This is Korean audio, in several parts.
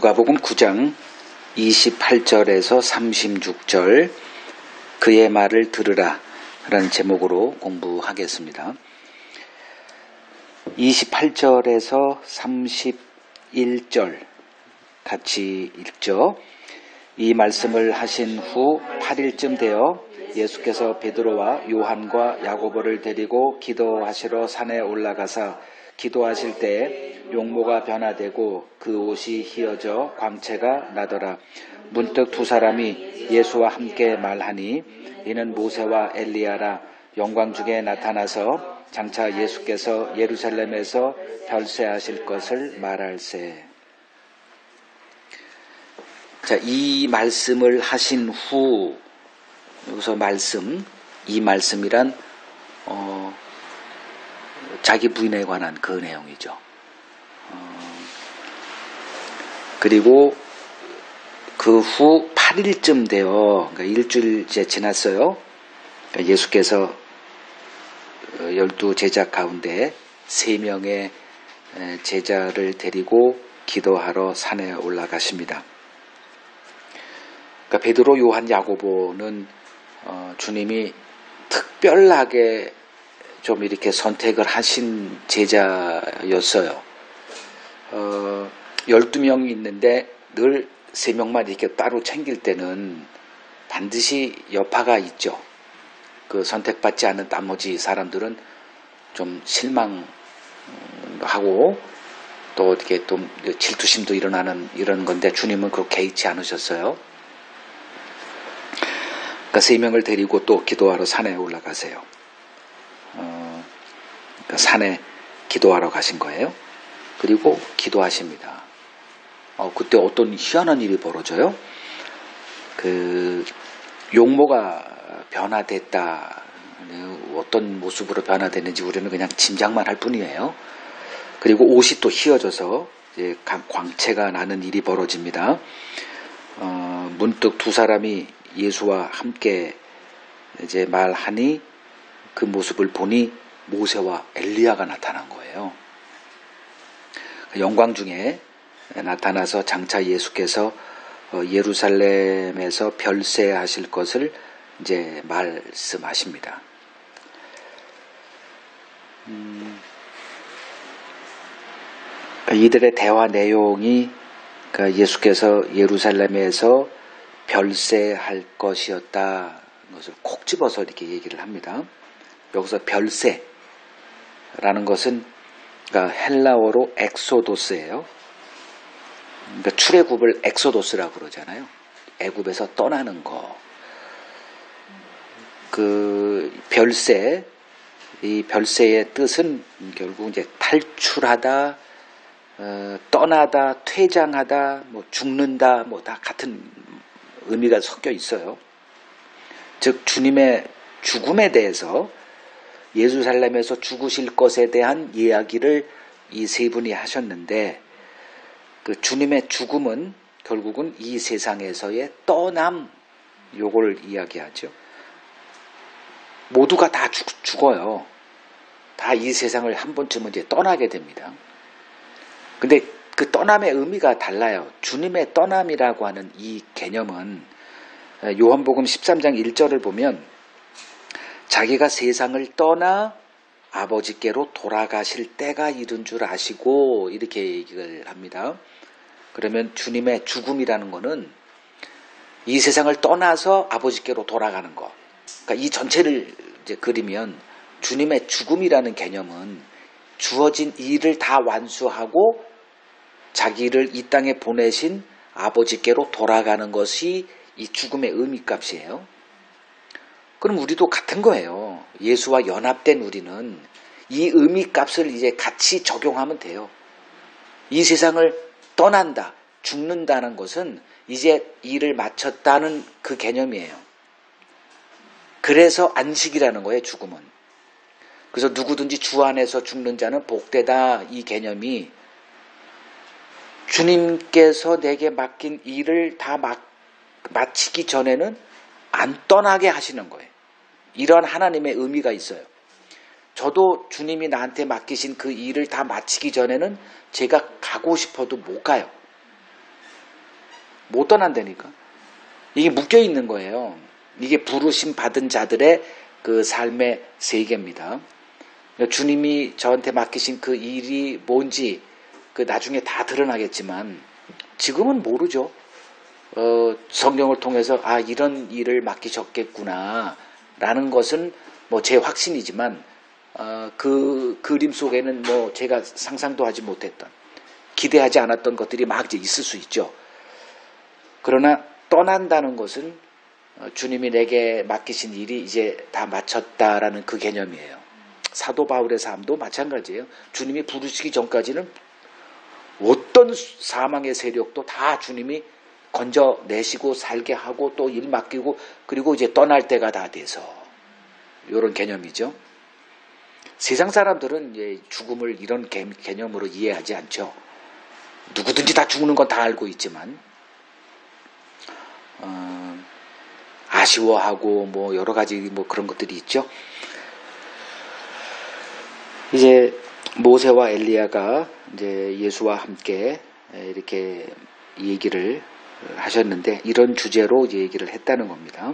누가복음 9장 28절에서 36절 그의 말을 들으라 라는 제목으로 공부하겠습니다. 28절에서 31절 같이 읽죠. 이 말씀을 하신 후 8일쯤 되어 예수께서 베드로와 요한과 야고보를 데리고 기도하시러 산에 올라가사 기도하실 때에 용모가 변화되고 그 옷이 휘어져 광채가 나더라. 문득 두 사람이 예수와 함께 말하니 이는 모세와 엘리야라. 영광 중에 나타나서 장차 예수께서 예루살렘에서 별세하실 것을 말할세. 자, 이 말씀을 하신 후, 여기서 이 말씀이란 자기 부인에 관한 그 내용이죠. 그리고 그 후 8일쯤 되어, 그러니까 일주일 이제 지났어요. 그러니까 예수께서 12 제자 가운데 3명의 제자를 데리고 기도하러 산에 올라가십니다. 그러니까 베드로, 요한, 야고보는 주님이 특별하게 좀 이렇게 선택을 하신 제자였어요. 12명이 있는데 늘 3명만 이렇게 따로 챙길 때는 반드시 여파가 있죠. 그 선택받지 않은 나머지 사람들은 좀 실망하고 또 어떻게 또 질투심도 일어나는 이런 건데 주님은 그렇게 개의치 않으셨어요. 그러니까 3명을 데리고 또 기도하러 산에 올라가세요. 그러니까 산에 기도하러 가신 거예요. 그리고 기도하십니다. 그때 어떤 희한한 일이 벌어져요. 그 용모가 변화됐다. 어떤 모습으로 변화됐는지 우리는 그냥 짐작만 할 뿐이에요. 그리고 옷이 또 휘어져서 이제 광채가 나는 일이 벌어집니다. 문득 두 사람이 예수와 함께 이제 말하니 그 모습을 보니 모세와 엘리야가 나타난 거예요. 영광 중에 나타나서 장차 예수께서 예루살렘에서 별세하실 것을 이제 말씀하십니다. 이들의 대화 내용이 예수께서 예루살렘에서 별세할 것이었다 것을 콕 집어서 이렇게 얘기를 합니다. 여기서 별세라는 것은 그러니까 헬라어로 엑소도스예요. 그러니까 출애굽을 엑소도스라고 그러잖아요. 애굽에서 떠나는 거. 그 별세, 이 별세의 뜻은 결국 이제 탈출하다, 떠나다, 퇴장하다, 뭐 죽는다, 뭐 다 같은 의미가 섞여 있어요. 즉 주님의 죽음에 대해서 예루살렘에서 죽으실 것에 대한 이야기를 이 세 분이 하셨는데 그 주님의 죽음은 결국은 이 세상에서의 떠남 요걸 이야기하죠. 모두가 다 죽어요. 다 이 세상을 한 번쯤은 이제 떠나게 됩니다. 근데 그 떠남의 의미가 달라요. 주님의 떠남이라고 하는 이 개념은 요한복음 13장 1절을 보면 자기가 세상을 떠나 아버지께로 돌아가실 때가 이른 줄 아시고 이렇게 얘기를 합니다. 그러면 주님의 죽음이라는 것은 이 세상을 떠나서 아버지께로 돌아가는 것. 그러니까 이 전체를 이제 그리면 주님의 죽음이라는 개념은 주어진 일을 다 완수하고 자기를 이 땅에 보내신 아버지께로 돌아가는 것이 이 죽음의 의미값이에요. 그럼 우리도 같은 거예요. 예수와 연합된 우리는 이 의미값을 이제 같이 적용하면 돼요. 이 세상을 떠난다, 죽는다는 것은 이제 일을 마쳤다는 그 개념이에요. 그래서 안식이라는 거예요, 죽음은. 그래서 누구든지 주 안에서 죽는 자는 복되다 이 개념이 주님께서 내게 맡긴 일을 다 마치기 전에는 안 떠나게 하시는 거예요. 이런 하나님의 의미가 있어요. 저도 주님이 나한테 맡기신 그 일을 다 마치기 전에는 제가 가고 싶어도 못 가요. 못 떠난다니까. 이게 묶여 있는 거예요. 이게 부르심 받은 자들의 그 삶의 세계입니다. 주님이 저한테 맡기신 그 일이 뭔지 그 나중에 다 드러나겠지만 지금은 모르죠. 성경을 통해서 이런 일을 맡기셨겠구나 라는 것은 뭐 제 확신이지만 그 그림 속에는 뭐 제가 상상도 하지 못했던 기대하지 않았던 것들이 막 이제 있을 수 있죠. 그러나 떠난다는 것은 주님이 내게 맡기신 일이 이제 다 마쳤다라는 그 개념이에요. 사도 바울의 삶도 마찬가지예요. 주님이 부르시기 전까지는 어떤 사망의 세력도 다 주님이 건져내시고 살게 하고 또 일 맡기고 그리고 이제 떠날 때가 다 돼서 이런 개념이죠. 세상 사람들은 이제 죽음을 이런 개념으로 이해하지 않죠. 누구든지 다 죽는 건 다 알고 있지만 아쉬워하고 뭐 여러 가지 뭐 그런 것들이 있죠. 이제 모세와 엘리야가 이제 예수와 함께 이렇게 얘기를 하셨는데 이런 주제로 이제 얘기를 했다는 겁니다.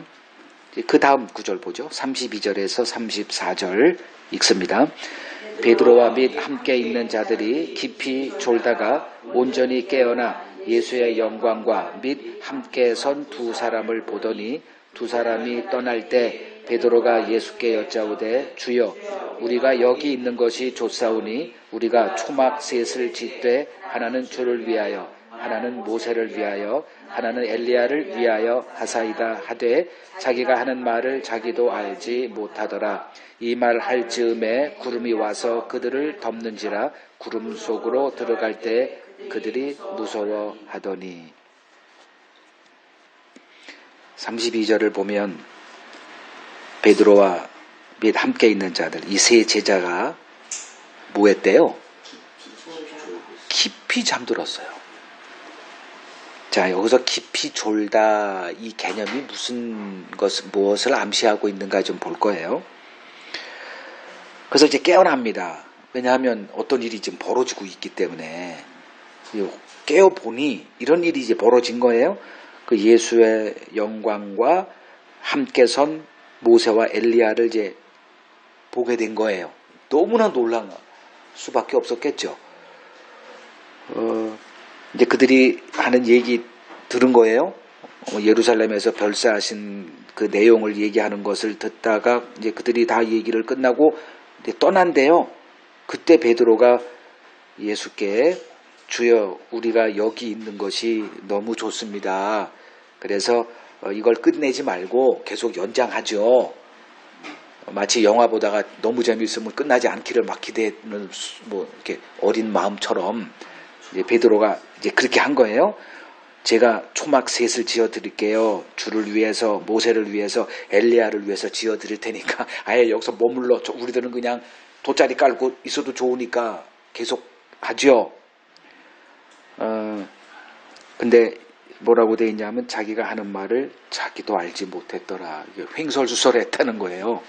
그 다음 구절 보죠. 32절에서 34절 읽습니다. 베드로와 및 함께 있는 자들이 깊이 졸다가 온전히 깨어나 예수의 영광과 및 함께 선 두 사람을 보더니 두 사람이 떠날 때 베드로가 예수께 여짜오되 주여 우리가 여기 있는 것이 좋사오니 우리가 초막 셋을 짓되 하나는 주를 위하여 하나는 모세를 위하여 하나는 엘리야를 위하여 하사이다 하되 자기가 하는 말을 자기도 알지 못하더라. 이 말 할 즈음에 구름이 와서 그들을 덮는지라 구름 속으로 들어갈 때 그들이 무서워하더니. 32절을 보면 베드로와 및 함께 있는 자들 이 세 제자가 뭐 했대요? 깊이 잠들었어요. 자, 여기서 깊이 졸다 이 개념이 무엇을 암시하고 있는가 좀 볼 거예요. 그래서 이제 깨어납니다. 왜냐하면 어떤 일이 지금 벌어지고 있기 때문에 깨어보니 이런 일이 이제 벌어진 거예요. 그 예수의 영광과 함께 선 모세와 엘리야를 이제 보게 된 거예요. 너무나 놀랄 수밖에 없었겠죠. 이제 그들이 하는 얘기 들은 거예요. 예루살렘에서 별세하신 그 내용을 얘기하는 것을 듣다가 이제 그들이 다 얘기를 끝나고 이제 떠난대요. 그때 베드로가 예수께 주여 우리가 여기 있는 것이 너무 좋습니다. 그래서 이걸 끝내지 말고 계속 연장하죠. 마치 영화 보다가 너무 재미있으면 끝나지 않기를 막 기대는 뭐 이렇게 어린 마음처럼 이제 베드로가 이제 그렇게 한 거예요. 제가 초막 셋을 지어 드릴게요. 주를 위해서 모세를 위해서 엘리야를 위해서 지어 드릴 테니까 아예 여기서 머물러 우리들은 그냥 돗자리 깔고 있어도 좋으니까 계속 하죠. 근데 뭐라고 돼 있냐면 자기가 하는 말을 자기도 알지 못했더라. 횡설수설했다는 거예요.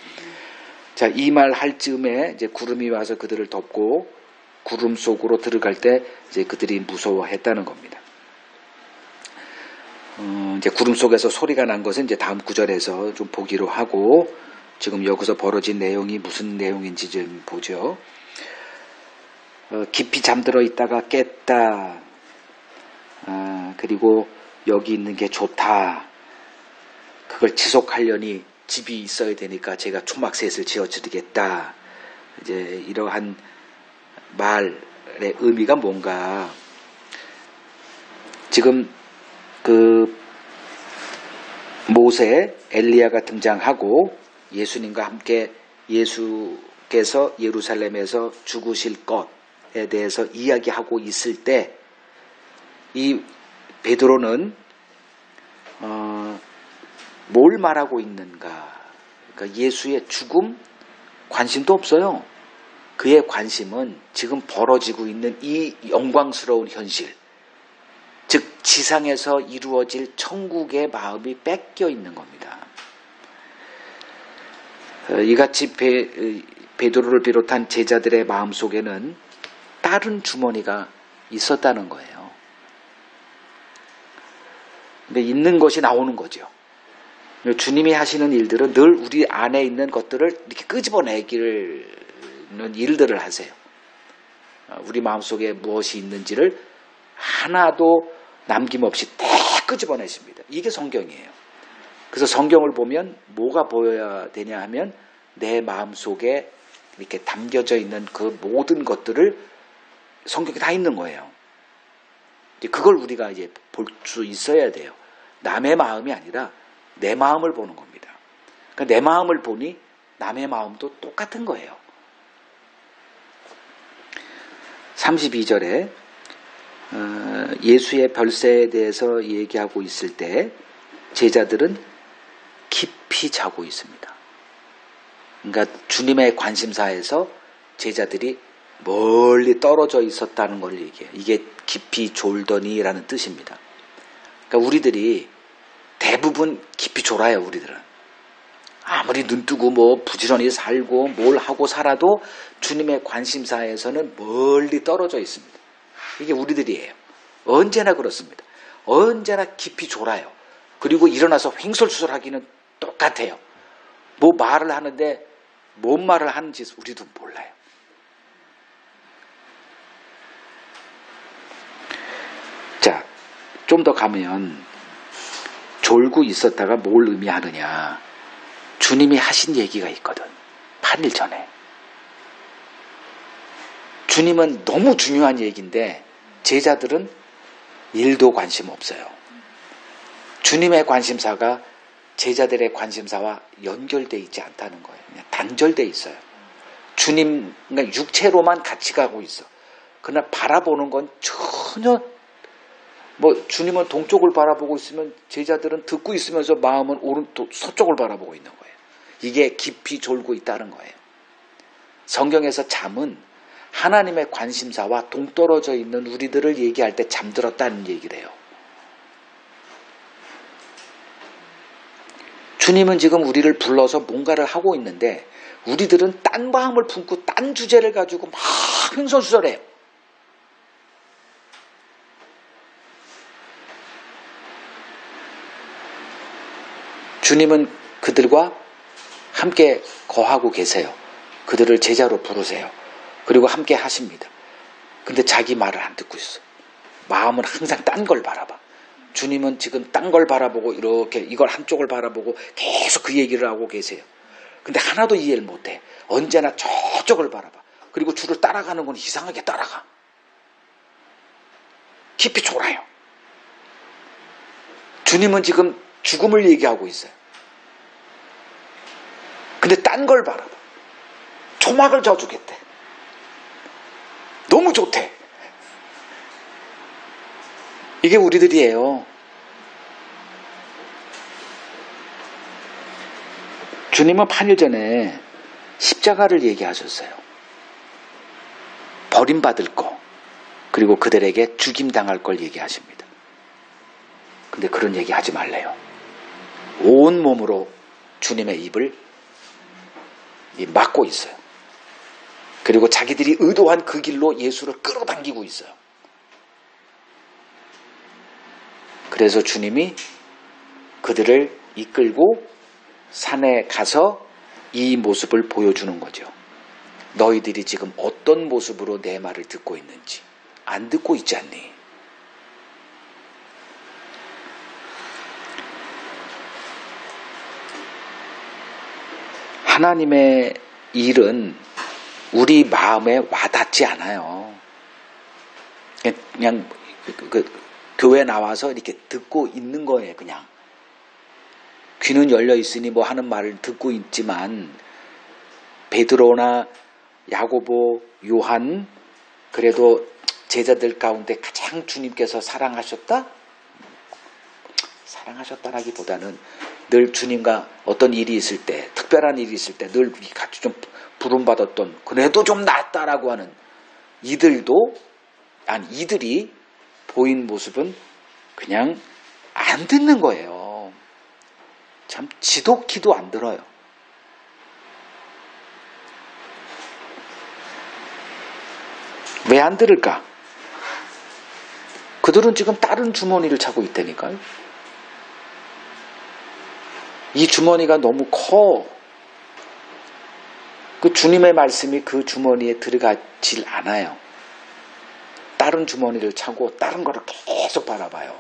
자, 이 말 할 즈음에 이제 구름이 와서 그들을 덮고 구름 속으로 들어갈 때 이제 그들이 무서워했다는 겁니다. 이제 구름 속에서 소리가 난 것은 이제 다음 구절에서 좀 보기로 하고 지금 여기서 벌어진 내용이 무슨 내용인지 좀 보죠. 깊이 잠들어 있다가 깼다. 그리고 여기 있는 게 좋다. 그걸 지속하려니 집이 있어야 되니까 제가 초막셋을 지어드리겠다. 이제 이러한 말의 의미가 뭔가 지금 그 모세, 엘리야가 등장하고 예수님과 함께 예수께서 예루살렘에서 죽으실 것에 대해서 이야기하고 있을 때 이 베드로는 뭘 말하고 있는가? 그러니까 예수의 죽음 관심도 없어요. 그의 관심은 지금 벌어지고 있는 이 영광스러운 현실, 즉 지상에서 이루어질 천국의 마음이 뺏겨 있는 겁니다. 이같이 베드로를 비롯한 제자들의 마음속에는 다른 주머니가 있었다는 거예요. 근데 있는 것이 나오는 거죠. 주님이 하시는 일들은 늘 우리 안에 있는 것들을 이렇게 끄집어내기는 일들을 하세요. 우리 마음속에 무엇이 있는지를 하나도 남김없이 다 끄집어내십니다. 이게 성경이에요. 그래서 성경을 보면 뭐가 보여야 되냐 하면 내 마음속에 이렇게 담겨져 있는 그 모든 것들을 성경에 다 있는 거예요. 그걸 우리가 이제 볼 수 있어야 돼요. 남의 마음이 아니라 내 마음을 보는 겁니다. 그러니까 내 마음을 보니 남의 마음도 똑같은 거예요. 32절에 예수의 별세에 대해서 얘기하고 있을 때 제자들은 깊이 자고 있습니다. 그러니까 주님의 관심사에서 제자들이 멀리 떨어져 있었다는 걸 얘기해요. 이게 깊이 졸더니라는 뜻입니다. 그러니까 우리들이 대부분 깊이 졸아요. 우리들은 아무리 눈 뜨고 뭐 부지런히 살고 뭘 하고 살아도 주님의 관심사에서는 멀리 떨어져 있습니다. 이게 우리들이에요. 언제나 그렇습니다. 언제나 깊이 졸아요. 그리고 일어나서 횡설수설하기는 똑같아요. 뭐 말을 하는데 뭔 말을 하는지 우리도 몰라요. 자, 좀 더 가면 졸고 있었다가 뭘 의미하느냐. 주님이 하신 얘기가 있거든. 8일 전에. 주님은 너무 중요한 얘기인데 제자들은 일도 관심 없어요. 주님의 관심사가 제자들의 관심사와 연결되어 있지 않다는 거예요. 그냥 단절되어 있어요. 주님, 그러니까 육체로만 같이 가고 있어. 그러나 바라보는 건 전혀 주님은 동쪽을 바라보고 있으면 제자들은 듣고 있으면서 마음은 오른쪽 서쪽을 바라보고 있는 거예요. 이게 깊이 졸고 있다는 거예요. 성경에서 잠은 하나님의 관심사와 동떨어져 있는 우리들을 얘기할 때 잠들었다는 얘기를 해요. 주님은 지금 우리를 불러서 뭔가를 하고 있는데 우리들은 딴 마음을 품고 딴 주제를 가지고 막 횡설수설해요. 주님은 그들과 함께 거하고 계세요. 그들을 제자로 부르세요. 그리고 함께 하십니다. 근데 자기 말을 안 듣고 있어. 마음은 항상 딴 걸 바라봐. 주님은 지금 딴 걸 바라보고 이렇게 이걸 한쪽을 바라보고 계속 그 얘기를 하고 계세요. 근데 하나도 이해를 못해. 언제나 저쪽을 바라봐. 그리고 주를 따라가는 건 이상하게 따라가. 깊이 졸아요. 주님은 지금 죽음을 얘기하고 있어요. 근데 딴 걸 바라봐. 조막을 져주겠대. 너무 좋대. 이게 우리들이에요. 주님은 8일 전에 십자가를 얘기하셨어요. 버림받을 거, 그리고 그들에게 죽임당할 걸 얘기하십니다. 근데 그런 얘기 하지 말래요. 온 몸으로 주님의 입을 막고 있어요. 그리고 자기들이 의도한 그 길로 예수를 끌어당기고 있어요. 그래서 주님이 그들을 이끌고 산에 가서 이 모습을 보여주는 거죠. 너희들이 지금 어떤 모습으로 내 말을 듣고 있는지 안 듣고 있지 않니? 하나님의 일은 우리 마음에 와닿지 않아요. 그냥 교회 나와서 이렇게 듣고 있는 거예요. 그냥 귀는 열려 있으니 뭐 하는 말을 듣고 있지만 베드로나 야고보, 요한, 그래도 제자들 가운데 가장 주님께서 사랑하셨다? 사랑하셨다라기보다는 늘 주님과 어떤 일이 있을 때, 특별한 일이 있을 때 늘 같이 좀 부름받았던, 그래도 좀 낫다라고 하는 이들이 보인 모습은 그냥 안 듣는 거예요. 참 지독히도 안 들어요. 왜 안 들을까? 그들은 지금 다른 주머니를 차고 있다니까요. 이 주머니가 너무 커. 그 주님의 말씀이 그 주머니에 들어가질 않아요. 다른 주머니를 차고 다른 거를 계속 바라봐요.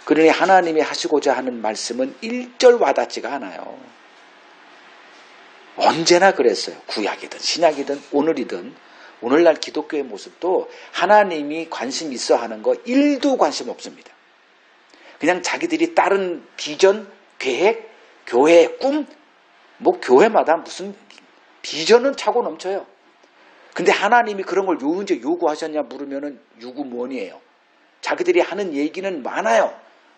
그러니 하나님이 하시고자 하는 말씀은 일절 와닿지가 않아요. 언제나 그랬어요. 구약이든 신약이든 오늘이든 오늘날 기독교의 모습도 하나님이 관심 있어 하는 거 1도 관심 없습니다. 그냥 자기들이 다른 비전, 계획, 교회, 꿈, 뭐 교회마다 무슨 비전은 차고 넘쳐요. 근데 하나님이 그런 걸 언제 요구하셨냐 물으면은 유구무원이에요. 자기들이 하는 얘기는 많아요.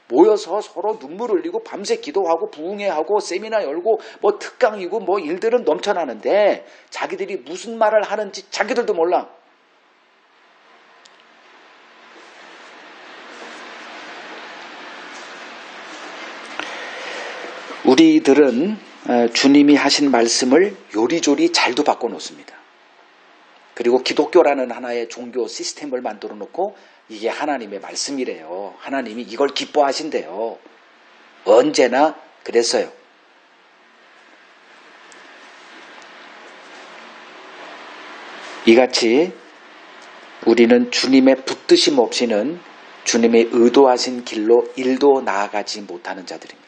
모여서 서로 눈물 흘리고 밤새 기도하고 부흥회하고 세미나 열고 뭐 특강이고 뭐 일들은 넘쳐나는데 자기들이 무슨 말을 하는지 자기들도 몰라. 우리들은 주님이 하신 말씀을 요리조리 잘도 바꿔놓습니다. 그리고 기독교라는 하나의 종교 시스템을 만들어 놓고 이게 하나님의 말씀이래요. 하나님이 이걸 기뻐하신대요. 언제나 그랬어요. 이같이 우리는 주님의 붙드심 없이는 주님의 의도하신 길로 일도 나아가지 못하는 자들입니다.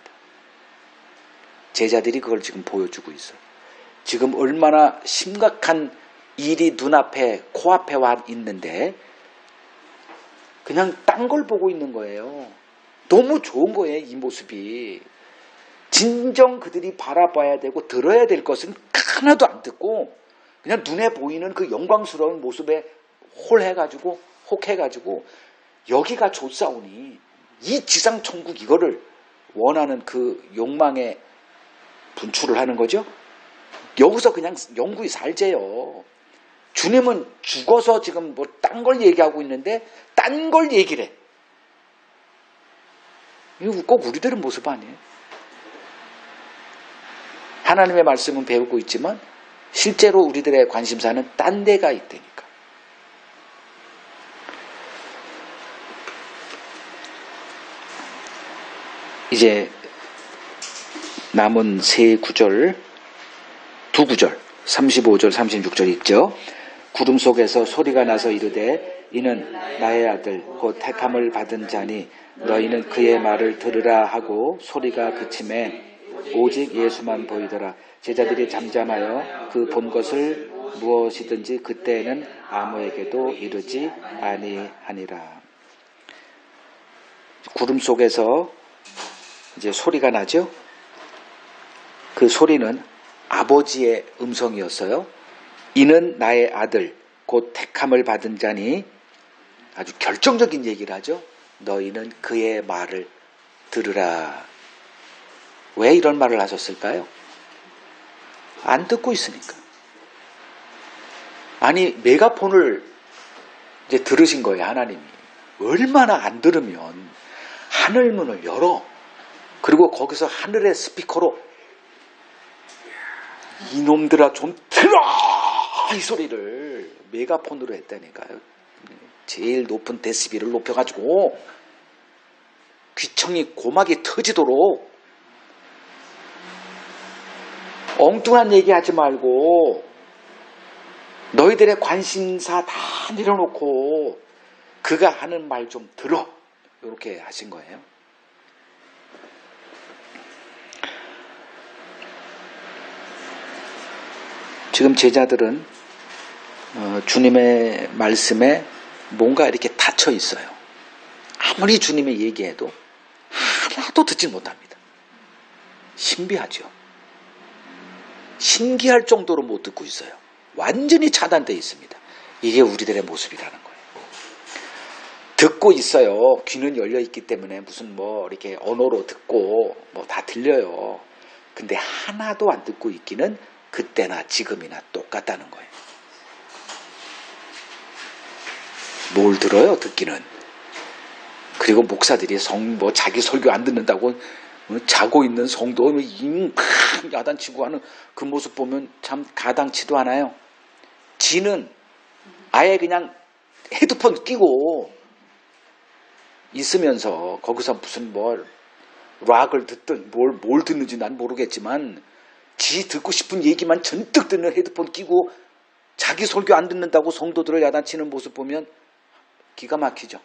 제자들이 그걸 지금 보여주고 있어요. 지금 얼마나 심각한 일이 눈앞에 코앞에 와 있는데 그냥 딴 걸 보고 있는 거예요. 너무 좋은 거예요. 이 모습이. 진정 그들이 바라봐야 되고 들어야 될 것은 하나도 안 듣고 그냥 눈에 보이는 그 영광스러운 모습에 혹해가지고 여기가 좋사오니 이 지상천국 이거를 원하는 그 욕망에 분출을 하는 거죠. 여기서 그냥 영구히 살재요. 주님은 죽어서 지금 뭐 딴 걸 얘기하고 있는데 딴 걸 얘기를 해. 이거 꼭 우리들은 모습 아니에요. 하나님의 말씀은 배우고 있지만 실제로 우리들의 관심사는 딴 데가 있다니까. 이제 남은 두 구절 35절 36절 있죠. 구름 속에서 소리가 나서 이르되 이는 나의 아들 곧 택함을 받은 자니 너희는 그의 말을 들으라 하고 소리가 그침에 오직 예수만 보이더라. 제자들이 잠잠하여 그 본 것을 무엇이든지 그때는 아무에게도 이르지 아니하니라. 구름 속에서 이제 소리가 나죠. 그 소리는 아버지의 음성이었어요. 이는 나의 아들 곧 택함을 받은 자니 아주 결정적인 얘기를 하죠. 너희는 그의 말을 들으라. 왜 이런 말을 하셨을까요? 안 듣고 있으니까. 아니 메가폰을 이제 들으신 거예요. 하나님이. 얼마나 안 들으면 하늘문을 열어. 그리고 거기서 하늘의 스피커로 이놈들아 좀 들어! 이 소리를 메가폰으로 했다니까요. 제일 높은 데시벨을 높여가지고 귀청이 고막이 터지도록 엉뚱한 얘기하지 말고 너희들의 관심사 다 내려놓고 그가 하는 말 좀 들어. 이렇게 하신 거예요. 지금 제자들은 주님의 말씀에 뭔가 이렇게 닫혀 있어요. 아무리 주님의 얘기해도 하나도 듣지 못합니다. 신비하죠. 신기할 정도로 못 듣고 있어요. 완전히 차단되어 있습니다. 이게 우리들의 모습이라는 거예요. 듣고 있어요. 귀는 열려 있기 때문에 무슨 뭐 이렇게 언어로 듣고 뭐 다 들려요. 근데 하나도 안 듣고 있기는 그때나 지금이나 똑같다는 거예요. 뭘 들어요? 듣기는. 그리고 목사들이 뭐 자기 설교 안 듣는다고 자고 있는 성도 야단치고 하는 그 모습 보면 참 가당치도 않아요. 지는 아예 그냥 헤드폰 끼고 있으면서 거기서 무슨 뭘 락을 듣든 뭘 듣는지 난 모르겠지만 지 듣고 싶은 얘기만 전득 듣는 헤드폰 끼고 자기 설교 안 듣는다고 성도들을 야단치는 모습 보면 기가 막히죠.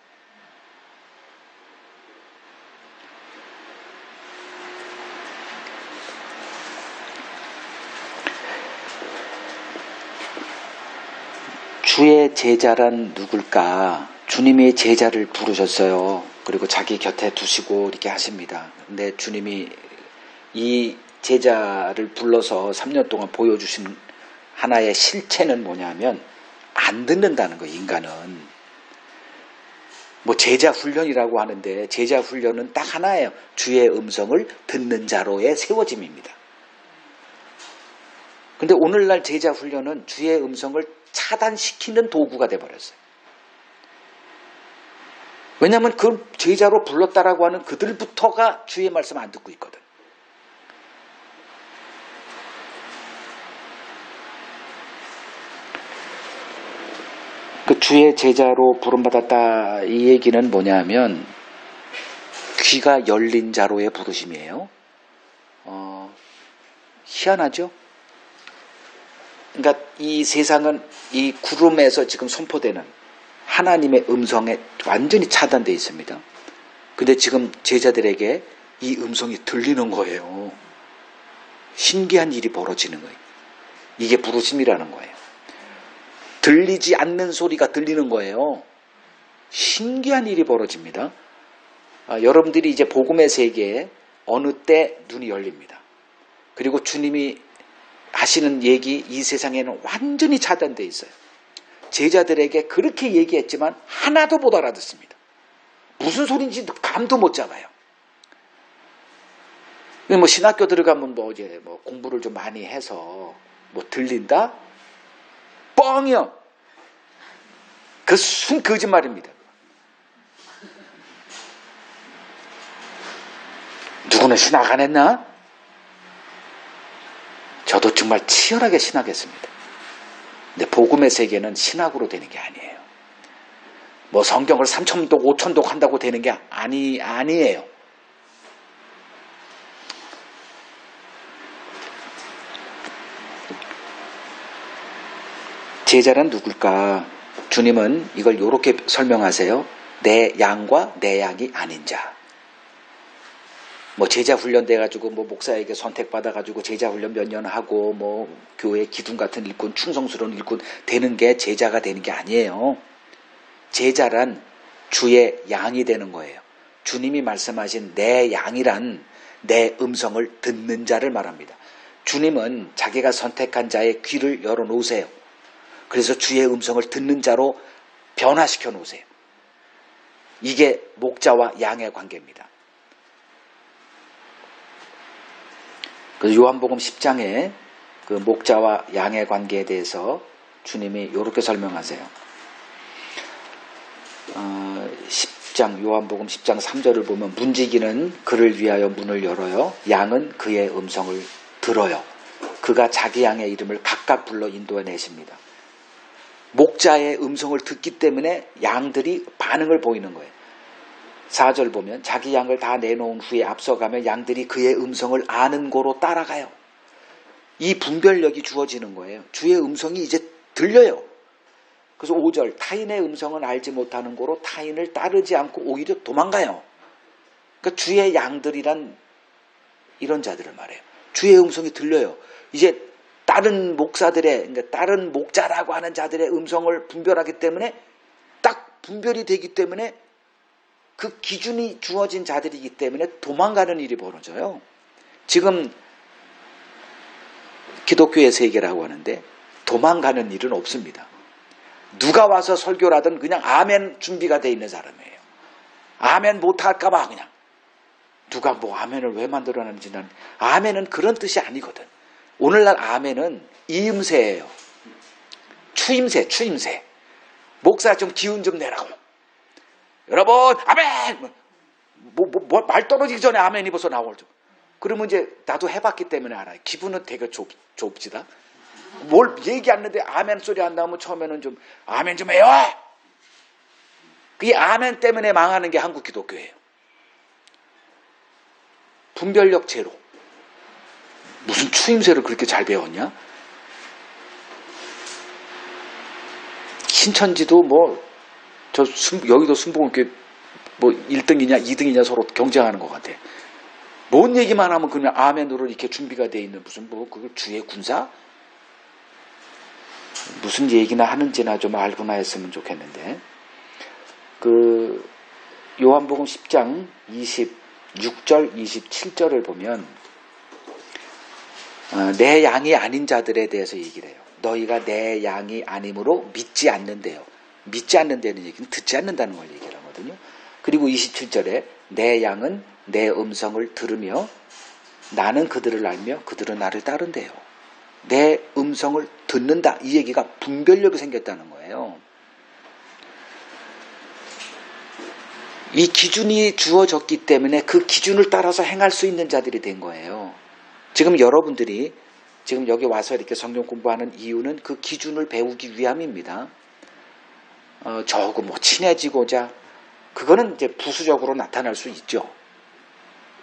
주의 제자란 누굴까? 주님이 제자를 부르셨어요. 그리고 자기 곁에 두시고 이렇게 하십니다. 근데 주님이 이 제자를 불러서 3년 동안 보여주신 하나의 실체는 뭐냐면 안 듣는다는 거예요. 인간은. 뭐 제자 훈련이라고 하는데 제자 훈련은 딱 하나예요. 주의 음성을 듣는 자로의 세워짐입니다. 근데 오늘날 제자 훈련은 주의 음성을 차단시키는 도구가 돼버렸어요. 왜냐하면 그 제자로 불렀다라고 하는 그들부터가 주의 말씀 안 듣고 있거든. 그 주의 제자로 부름받았다 이 얘기는 뭐냐면 귀가 열린 자로의 부르심이에요. 희한하죠? 그러니까 이 세상은 이 구름에서 지금 선포되는 하나님의 음성에 완전히 차단되어 있습니다. 근데 지금 제자들에게 이 음성이 들리는 거예요. 신기한 일이 벌어지는 거예요. 이게 부르심이라는 거예요. 들리지 않는 소리가 들리는 거예요. 신기한 일이 벌어집니다. 여러분들이 이제 복음의 세계에 어느 때 눈이 열립니다. 그리고 주님이 하시는 얘기 이 세상에는 완전히 차단되어 있어요. 제자들에게 그렇게 얘기했지만 하나도 못 알아듣습니다. 무슨 소리인지 감도 못 잡아요. 뭐 신학교 들어가면 뭐 이제 뭐 공부를 좀 많이 해서 뭐 들린다? 뻥이요. 그 순 거짓말입니다. 누구는 신학 안 했나? 저도 정말 치열하게 신학했습니다. 근데 복음의 세계는 신학으로 되는 게 아니에요. 뭐 성경을 3,000독, 5,000독 한다고 되는 게 아니에요. 제자란 누굴까? 주님은 이걸 이렇게 설명하세요. 내 양과 내 양이 아닌 자. 뭐 제자 훈련 돼가지고 뭐 목사에게 선택받아가지고 제자 훈련 몇 년 하고 뭐 교회 기둥 같은 일꾼, 충성스러운 일꾼 되는 게 제자가 되는 게 아니에요. 제자란 주의 양이 되는 거예요. 주님이 말씀하신 내 양이란 내 음성을 듣는 자를 말합니다. 주님은 자기가 선택한 자의 귀를 열어놓으세요. 그래서 주의 음성을 듣는 자로 변화시켜 놓으세요. 이게 목자와 양의 관계입니다. 그래서 요한복음 10장에 그 목자와 양의 관계에 대해서 주님이 이렇게 설명하세요. 10장 요한복음 10장 3절을 보면 문지기는 그를 위하여 문을 열어요. 양은 그의 음성을 들어요. 그가 자기 양의 이름을 각각 불러 인도해내십니다. 목자의 음성을 듣기 때문에 양들이 반응을 보이는 거예요. 4절 보면 자기 양을 다 내놓은 후에 앞서가며 양들이 그의 음성을 아는 고로 따라가요. 이 분별력이 주어지는 거예요. 주의 음성이 이제 들려요. 그래서 5절 타인의 음성은 알지 못하는 고로 타인을 따르지 않고 오히려 도망가요. 그러니까 주의 양들이란 이런 자들을 말해요. 주의 음성이 들려요. 이제 다른 목사들의, 그러니까 다른 목자라고 하는 자들의 음성을 분별하기 때문에 딱 분별이 되기 때문에 그 기준이 주어진 자들이기 때문에 도망가는 일이 벌어져요. 지금 기독교의 세계라고 하는데 도망가는 일은 없습니다. 누가 와서 설교를 하든 그냥 아멘 준비가 돼 있는 사람이에요. 아멘 못할까 봐 그냥. 누가 뭐 아멘을 왜 만들어놨는지 난 아멘은 그런 뜻이 아니거든. 오늘날 아멘은 이음새예요. 추임새. 목사 좀 기운 좀 내라고. 여러분 아멘! 말 떨어지기 전에 아멘이 벌써 나오죠. 그러면 이제 나도 해봤기 때문에 알아요. 기분은 되게 좁지다. 뭘 얘기하는데 아멘 소리 안 나오면 처음에는 좀 아멘 좀 해요. 이 아멘 때문에 망하는 게 한국 기독교예요. 분별력 제로. 무슨 추임새를 그렇게 잘 배웠냐? 신천지도 여기도 순복음 이렇게 1등이냐 2등이냐 서로 경쟁하는 것 같아. 뭔 얘기만 하면 그냥 아멘으로 이렇게 준비가 돼 있는 무슨 그걸 주의 군사? 무슨 얘기나 하는지나 좀 알고나 했으면 좋겠는데. 요한복음 10장 26절 27절을 보면 내 양이 아닌 자들에 대해서 얘기를 해요. 너희가 내 양이 아님으로 믿지 않는데요. 믿지 않는다는 얘기는 듣지 않는다는 걸 얘기를 하거든요. 그리고 27절에 내 양은 내 음성을 들으며 나는 그들을 알며 그들은 나를 따른대요. 내 음성을 듣는다. 이 얘기가 분별력이 생겼다는 거예요. 이 기준이 주어졌기 때문에 그 기준을 따라서 행할 수 있는 자들이 된 거예요. 지금 여러분들이 지금 여기 와서 이렇게 성경 공부하는 이유는 그 기준을 배우기 위함입니다. 저하고 친해지고자, 그거는 이제 부수적으로 나타날 수 있죠.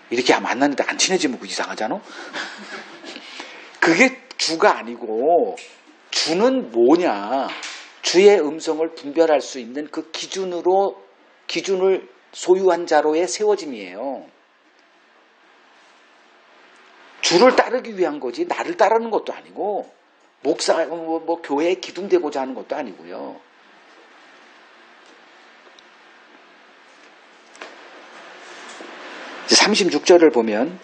이렇게 만났는데 안 친해지면 이상하잖아? 그게 주가 아니고, 주는 뭐냐? 주의 음성을 분별할 수 있는 그 기준을 소유한 자로의 세워짐이에요. 주를 따르기 위한 거지 나를 따르는 것도 아니고 목사 교회에 기둥되고자 하는 것도 아니고요. 이제 36절을 보면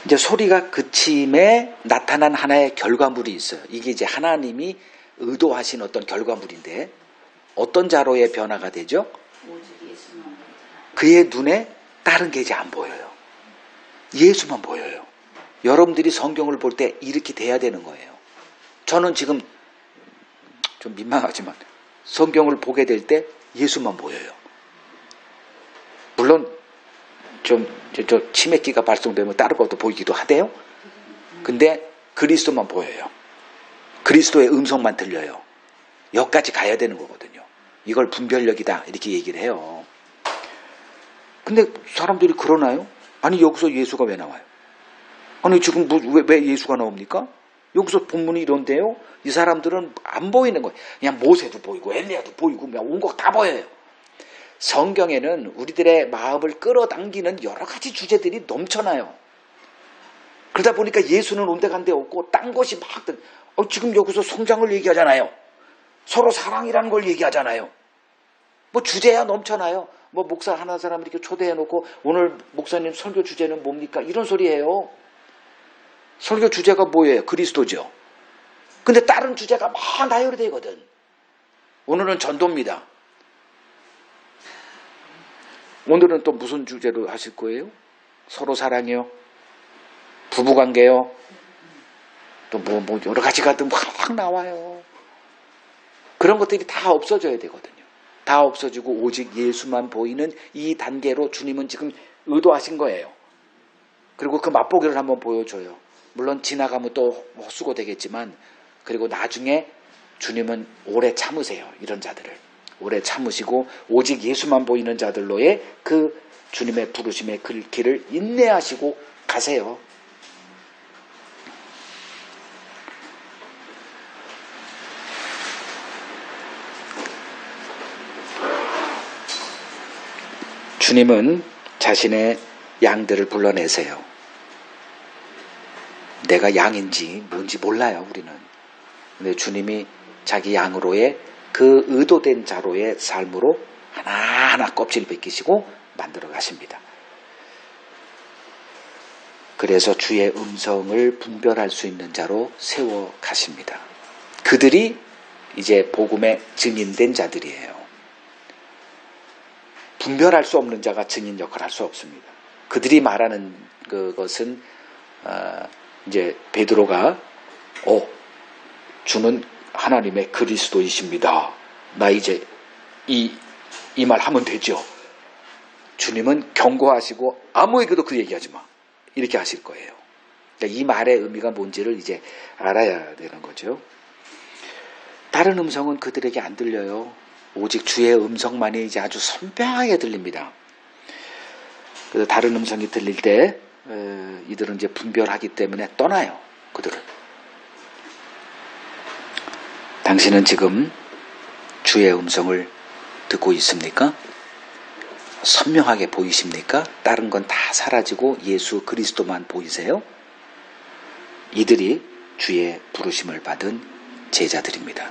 이제 소리가 그침에 나타난 하나의 결과물이 있어요. 이게 이제 하나님이 의도하신 어떤 결과물인데 어떤 자로의 변화가 되죠? 그의 눈에 다른 게 이제 안 보여요. 예수만 보여요. 여러분들이 성경을 볼 때 이렇게 돼야 되는 거예요. 저는 지금 좀 민망하지만 성경을 보게 될 때 예수만 보여요. 물론 좀 치매기가 발동되면 다른 것도 보이기도 하대요. 근데 그리스도만 보여요. 그리스도의 음성만 들려요. 여기까지 가야 되는 거거든요. 이걸 분별력이다 이렇게 얘기를 해요. 근데 사람들이 그러나요? 아니 여기서 예수가 왜 나와요? 아니 지금 왜 예수가 나옵니까? 여기서 본문이 이런데요. 이 사람들은 안 보이는 거예요. 그냥 모세도 보이고 엘리야도 보이고 온 거 다 보여요. 성경에는 우리들의 마음을 끌어당기는 여러 가지 주제들이 넘쳐나요. 그러다 보니까 예수는 온데간데 없고 딴 것이 막 지금 여기서 성장을 얘기하잖아요. 서로 사랑이라는 걸 얘기하잖아요. 주제야 넘쳐나요. 목사 하나 사람 이렇게 초대해놓고 오늘 목사님 설교 주제는 뭡니까? 이런 소리예요. 설교 주제가 뭐예요? 그리스도죠. 근데 다른 주제가 막 나열이 되거든. 오늘은 전도입니다. 오늘은 또 무슨 주제로 하실 거예요? 서로 사랑이요? 부부관계요? 또 여러 가지가 막 나와요. 그런 것들이 다 없어져야 되거든요. 다 없어지고 오직 예수만 보이는 이 단계로 주님은 지금 의도하신 거예요. 그리고 그 맛보기를 한번 보여줘요. 물론 지나가면 또 헛수고 되겠지만 그리고 나중에 주님은 오래 참으세요. 이런 자들을. 오래 참으시고 오직 예수만 보이는 자들로의 그 주님의 부르심의 길을 인내하시고 가세요. 주님은 자신의 양들을 불러내세요. 내가 양인지 뭔지 몰라요, 우리는. 근데 주님이 자기 양으로의 그 의도된 자로의 삶으로 하나하나 껍질 벗기시고 만들어 가십니다. 그래서 주의 음성을 분별할 수 있는 자로 세워 가십니다. 그들이 이제 복음의 증인된 자들이에요. 분별할 수 없는 자가 증인 역할을 할 수 없습니다. 그들이 말하는 그것은 이제 베드로가 주는 하나님의 그리스도이십니다. 나 이제 이 말 하면 되죠. 주님은 경고하시고 아무에게도 그 얘기하지 마. 이렇게 하실 거예요. 그러니까 이 말의 의미가 뭔지를 이제 알아야 되는 거죠. 다른 음성은 그들에게 안 들려요. 오직 주의 음성만이 이제 아주 선명하게 들립니다. 그래서 다른 음성이 들릴 때 이들은 이제 분별하기 때문에 떠나요. 그들은. 당신은 지금 주의 음성을 듣고 있습니까? 선명하게 보이십니까? 다른 건 다 사라지고 예수 그리스도만 보이세요? 이들이 주의 부르심을 받은 제자들입니다.